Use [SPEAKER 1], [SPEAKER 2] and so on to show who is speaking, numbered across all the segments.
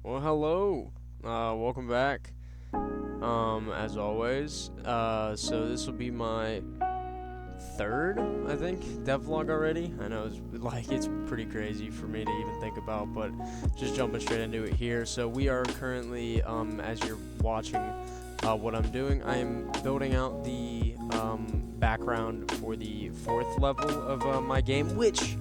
[SPEAKER 1] Well, hello. Welcome back. As always. So this will be my third, I think, devlog already. I know it's pretty crazy for me to even think about, but just jumping straight into it here. So we are currently, as you're watching, what I'm doing, I am building out the background for the fourth level of my game, which.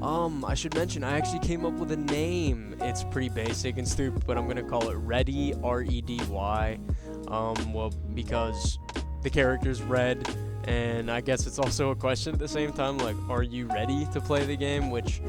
[SPEAKER 1] I should mention, I actually came up with a name. It's pretty basic and stupid, but I'm gonna call it Redy, R-E-D-Y. Well, because the character's red, and I guess it's also a question at the same time, like, are you ready to play the game? Which,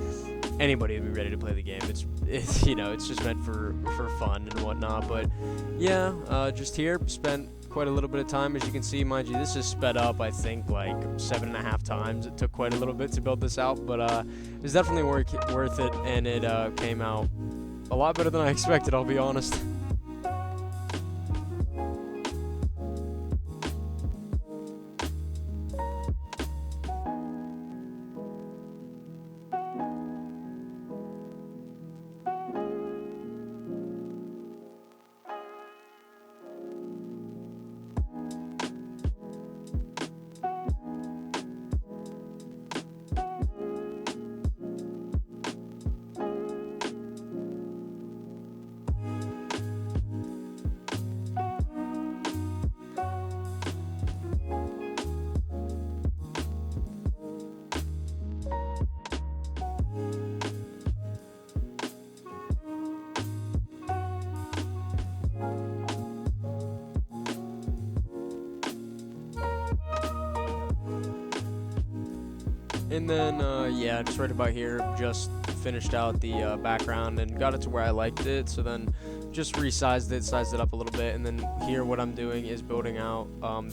[SPEAKER 1] anybody would be ready to play the game. It's it's just meant for fun and whatnot, but, yeah, just here, spent quite a little bit of time. As you can see, mind you, this is sped up, I think, like 7.5 times. It took quite a little bit to build this out, but it was definitely worth it, and it came out a lot better than I expected, I'll be honest. And then, yeah, just right about here, just finished out the background and got it to where I liked it. So then just resized it, sized it up a little bit. And then here what I'm doing is building out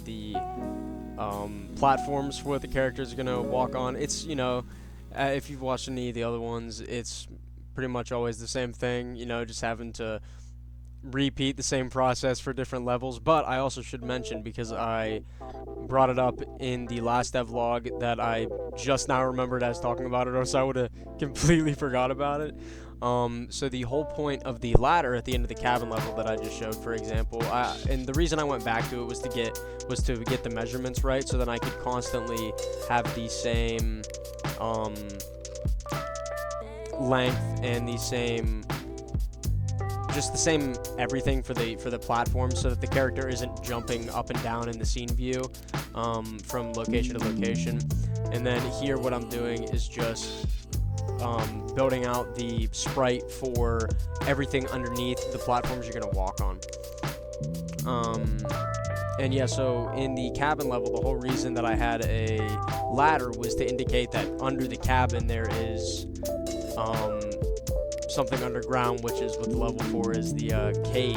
[SPEAKER 1] the platforms for what the characters are going to walk on. It's, if you've watched any of the other ones, it's pretty much always the same thing, just having to repeat the same process for different levels. But I also should mention, because I brought it up in the last devlog, that I just now remembered as talking about it, or else I would have completely forgot about it. So the whole point of the ladder at the end of the cabin level that I just showed, for example, and the reason I went back to it was to get the measurements right, so then I could constantly have the same length and the same everything for the platform, so that the character isn't jumping up and down in the scene view from location to location. And then here what I'm doing is just building out the sprite for everything underneath the platforms you're going to walk on. And yeah, so in the cabin level, the whole reason that I had a ladder was to indicate that under the cabin there is something underground, which is what the level 4 is, the cave.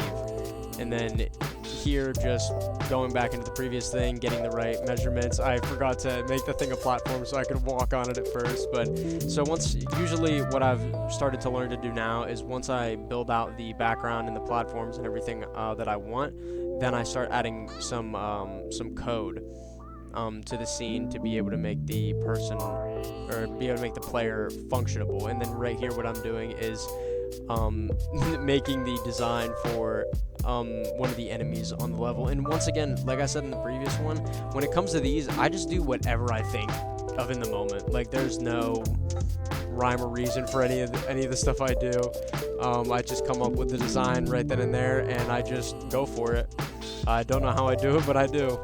[SPEAKER 1] And then here, just going back into the previous thing, getting the right measurements. I forgot to make the thing a platform so I could walk on it at first, but so usually what I've started to learn to do now is once I build out the background and the platforms and everything that I want, then I start adding some code to the scene to be able to make the person, or be able to make the player functionable. And then right here what I'm doing is making the design for one of the enemies on the level. And once again, like I said in the previous one, when it comes to these, I just do whatever I think of in the moment. Like, there's no rhyme or reason for any of the stuff I do. I just come up with the design right then and there, and I just go for it. I don't know how I do it, but I do.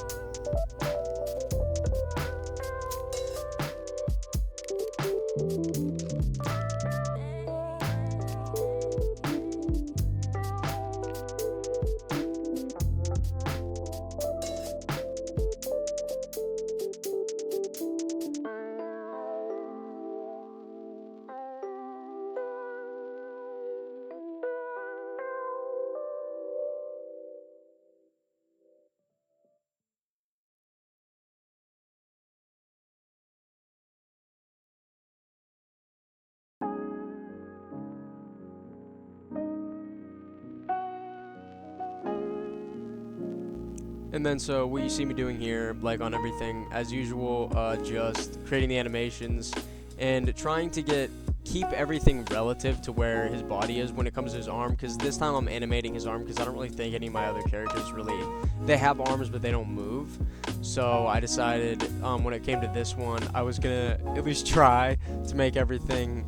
[SPEAKER 1] And then so what you see me doing here, like on everything, as usual, just creating the animations and trying to get keep everything relative to where his body is when it comes to his arm, because this time I'm animating his arm because I don't really think any of my other characters really, they have arms but they don't move. So I decided when it came to this one, I was gonna at least try to make everything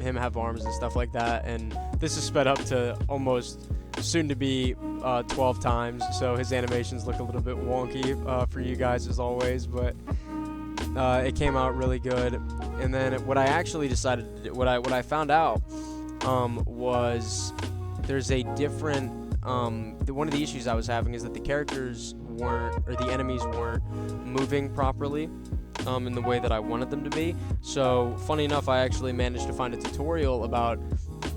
[SPEAKER 1] him have arms and stuff like that, and this is sped up to almost soon to be 12 times, so his animations look a little bit wonky for you guys as always, but it came out really good. And then what I actually decided to do, what I found out was there's a different one of the issues I was having is that the characters weren't, or the enemies weren't moving properly in the way that I wanted them to be. So funny enough, I actually managed to find a tutorial about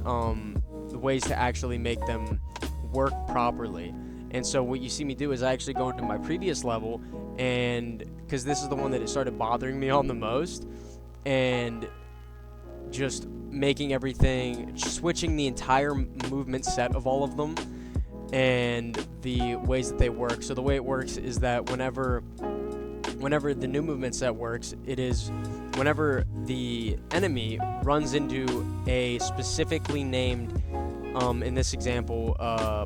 [SPEAKER 1] the ways to actually make them work properly. And so what you see me do is I actually go into my previous level, and because this is the one that it started bothering me on the most, and just making everything, switching the entire movement set of all of them and the ways that they work. So the way it works is that whenever the new movement set works, it is whenever the enemy runs into a specifically named, in this example,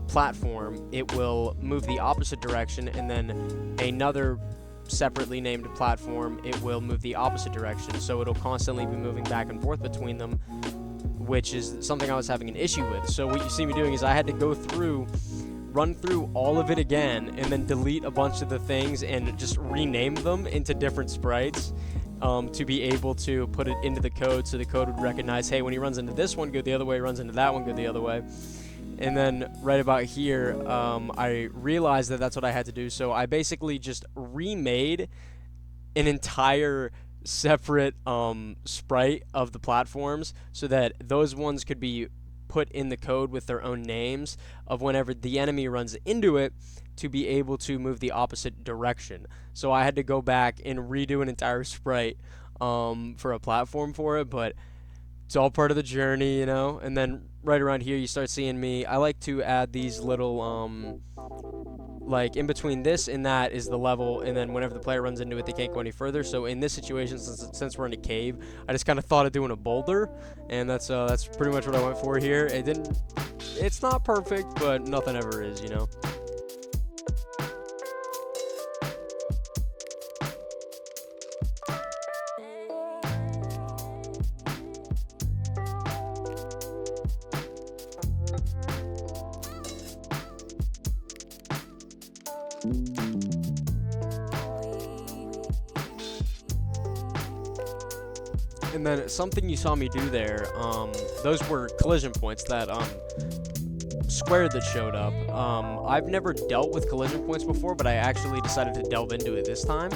[SPEAKER 1] platform, it will move the opposite direction, and then another separately named platform, it will move the opposite direction. So it'll constantly be moving back and forth between them, which is something I was having an issue with. So what you see me doing is I had to go through, run through all of it again, and then delete a bunch of the things and just rename them into different sprites to be able to put it into the code, so the code would recognize, hey, when he runs into this one, go the other way, runs into that one, go the other way. And then right about here, I realized that that's what I had to do, so I basically just remade an entire separate sprite of the platforms so that those ones could be put in the code with their own names of whenever the enemy runs into it to be able to move the opposite direction. So I had to go back and redo an entire sprite for a platform for it, but it's all part of the journey, you know. And then right around here you start seeing me, I like to add these little like in between this and that is the level, and then whenever the player runs into it, they can't go any further. So in this situation, since we're in a cave, I just kind of thought of doing a boulder, and that's pretty much what I went for here. It's not perfect, but nothing ever is, you know. And then something you saw me do there, those were collision points that squared that showed up. I've never dealt with collision points before, but I actually decided to delve into it this time,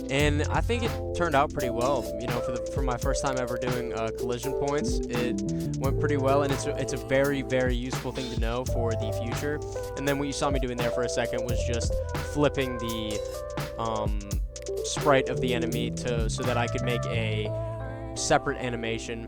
[SPEAKER 1] and I think it turned out pretty well. You know, for my first time ever doing collision points, it went pretty well, and it's a very, very useful thing to know for the future. And then what you saw me doing there for a second was just flipping the sprite of the enemy so that I could make a separate animation,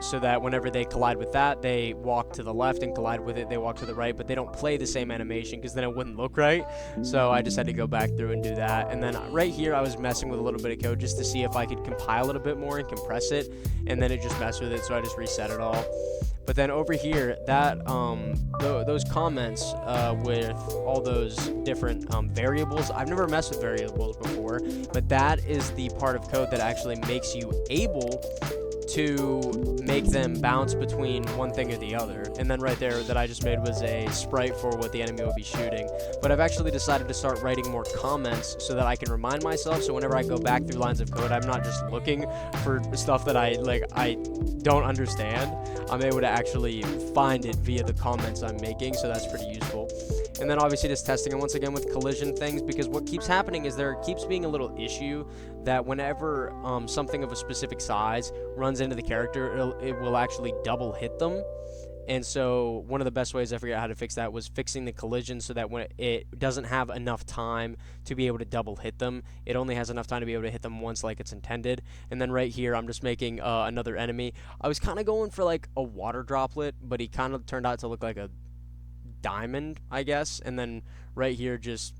[SPEAKER 1] so that whenever they collide with that, they walk to the left, and collide with it, they walk to the right, but they don't play the same animation because then it wouldn't look right. So I just had to go back through and do that. And then right here I was messing with a little bit of code just to see if I could compile it a bit more and compress it, and then it just messed with it, so I just reset it all. But then over here, that those comments with all those different variables, I've never messed with variables before, but that is the part of code that actually makes you able to make them bounce between one thing or the other. And then right there that I just made was a sprite for what the enemy will be shooting. But I've actually decided to start writing more comments so that I can remind myself, so whenever I go back through lines of code, I'm not just looking for stuff that I don't understand. I'm able to actually find it via the comments I'm making, so that's pretty useful. And then obviously just testing it once again with collision things, because what keeps happening is there keeps being a little issue that whenever something of a specific size runs into the character, it will actually double hit them. And so one of the best ways I figured out how to fix that was fixing the collision so that when it doesn't have enough time to be able to double hit them, it only has enough time to be able to hit them once like it's intended. And then right here I'm just making another enemy. I was kind of going for like a water droplet, but he kind of turned out to look like a diamond, I guess. And then right here just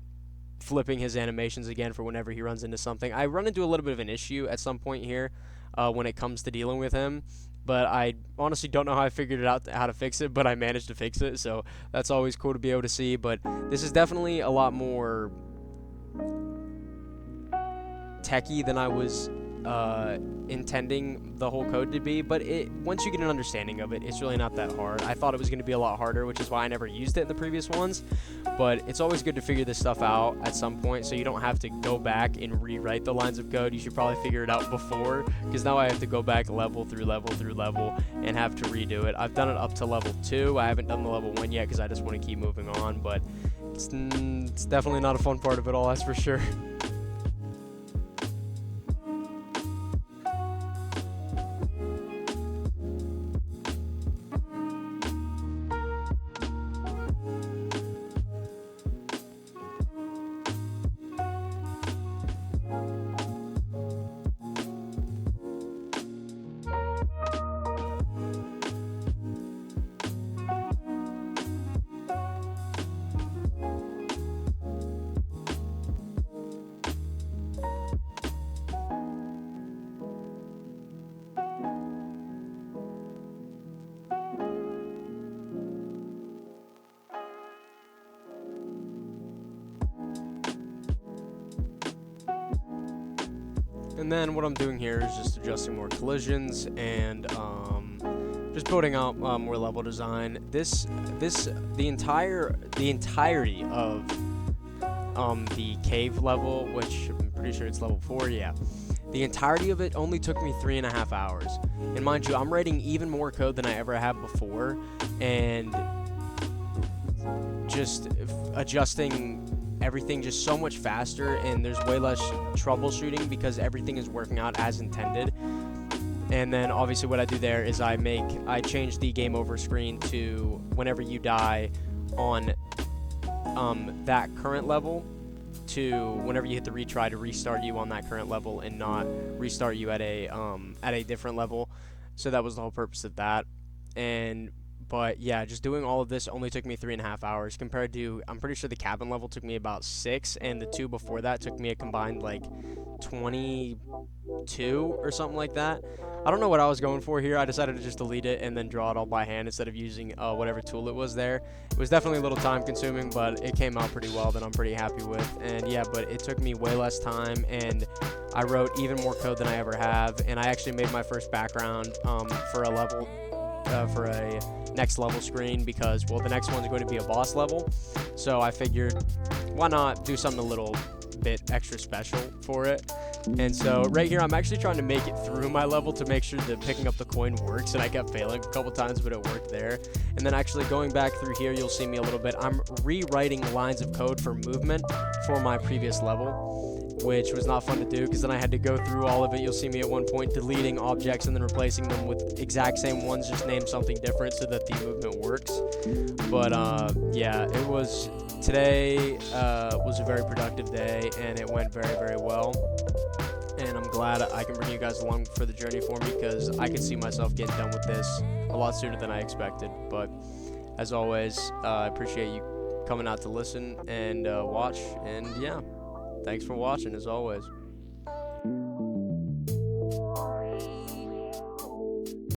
[SPEAKER 1] flipping his animations again for whenever he runs into something. I run into a little bit of an issue at some point here. when it comes to dealing with him. But I honestly don't know how I figured it out how to fix it, but I managed to fix it, so that's always cool to be able to see. But this is definitely a lot more techie than I was intending the whole code to be, but once you get an understanding of it, it's really not that hard. I thought it was going to be a lot harder, which is why I never used it in the previous ones, but it's always good to figure this stuff out at some point so you don't have to go back and rewrite the lines of code. You should probably figure it out before, because now I have to go back level through level through level and have to redo it. I've done it up to level 2. I haven't done the level 1 yet because I just want to keep moving on, but it's definitely not a fun part of it all, that's for sure. And then what I'm doing here is just adjusting more collisions and just building out more level design. The entirety of the cave level, which I'm pretty sure it's level 4, yeah. The entirety of it only took me 3.5 hours. And mind you, I'm writing even more code than I ever have before, and just adjusting everything just so much faster, and there's way less troubleshooting because everything is working out as intended. And then obviously what I do there is I change the game over screen to whenever you die on that current level to whenever you hit the retry to restart you on that current level and not restart you at a different level. So that was the whole purpose of that. But yeah, just doing all of this only took me 3.5 hours compared to, I'm pretty sure the cabin level took me about 6, and the 2 before that took me a combined like 22 or something like that. I don't know what I was going for here. I decided to just delete it and then draw it all by hand instead of using whatever tool it was there. It was definitely a little time consuming, but it came out pretty well that I'm pretty happy with. And yeah, but it took me way less time, and I wrote even more code than I ever have, and I actually made my first background for a level, for a next level screen, because, well, the next one's going to be a boss level, so I figured why not do something a little bit extra special for it. And so right here I'm actually trying to make it through my level to make sure that picking up the coin works, and I kept failing a couple times, but it worked there. And then actually going back through here, you'll see me a little bit, I'm rewriting lines of code for movement for my previous level, which was not fun to do because then I had to go through all of it. You'll see me at one point deleting objects and then replacing them with exact same ones, just name something different so that the movement works. But yeah, today was a very productive day, and it went very, very well. And I'm glad I can bring you guys along for the journey for me, because I could see myself getting done with this a lot sooner than I expected. But as always, I appreciate you coming out to listen and watch. And yeah, thanks for watching as always.